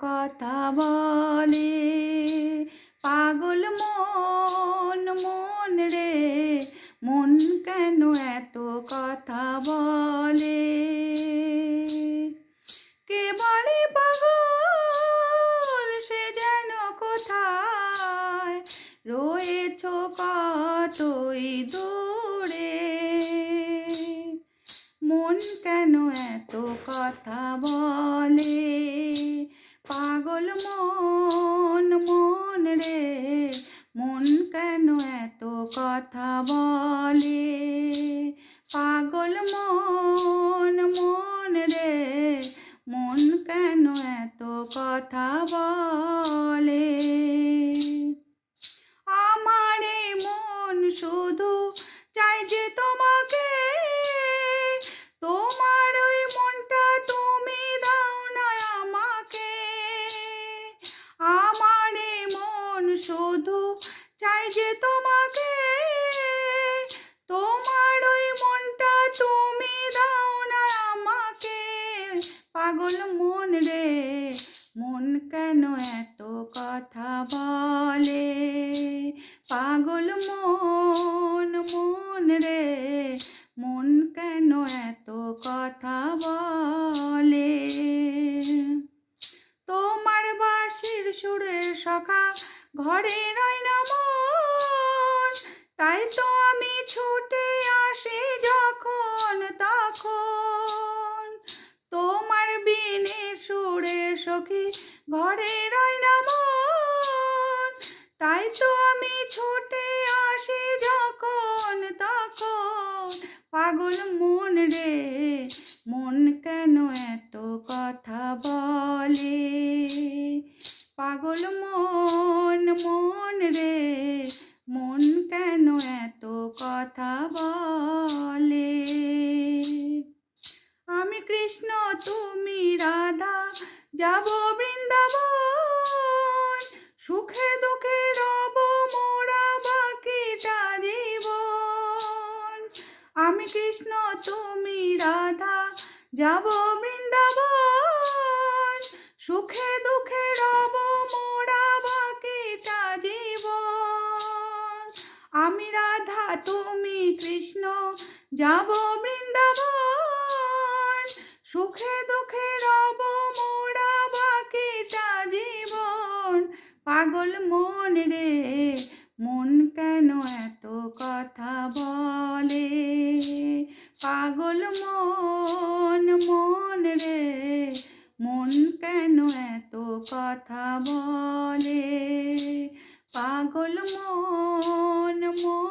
কথা বলে। পাগল মন মন রে, মন কেন এত কথা বলে? কে বলে পাগল সে যেন কোথায় রয়েছ কতই দূরে। মন কেন এত কথা বলে? পাগল মন মন রে, মন কেন এত কথা বলে? পাগল মন মন রে, মন কেন এত কথা বলে? আমার এই মন শুধু চাই যে তোমাকে, তোমার ওই মনটা তুমি দাও না আমাকে। আমার এই মন শুধু চাই যে তোমাকে, তোমার ওই মনটা তুমি দাও না আমাকে। পাগল মন রে, মন কেন এত কথা বলে? পাগল মন মন রে, মন কেন এত কথা বলে? তোমার বাঁশির সুরে সখা ঘরে রয় না মন, তাই তো আমি ছুটে আসি যখন তখন। তোমার বিনের সুরে সখী ঘরে রয় না মন, তাই তো আমি ছুটে আসি যখন তখন। পাগল মন রে, মন কেন এত কথা বলে? পাগল মন মন রে, মন কেন এত কথা বলে? আমি কৃষ্ণ তুমি রাধা, যাব বৃন্দাবন, সুখে দুঃখে রব মোরা বাকিটা জীবন। আমি কৃষ্ণ তুমি রাধা, যাব বৃন্দাবন, সুখে দুঃখে রব মোরা বাকিটা জীবন। আমি রাধা তুমি কৃষ্ণ, যাব বৃন্দাবন, সুখে দুঃখে রব মোরা বাকিটা জীবন। পাগল মন রে, মন কেন এত কথা বলে? পাগল মন মন রে, মন কেন এত কথা বলে? পাগল মন মন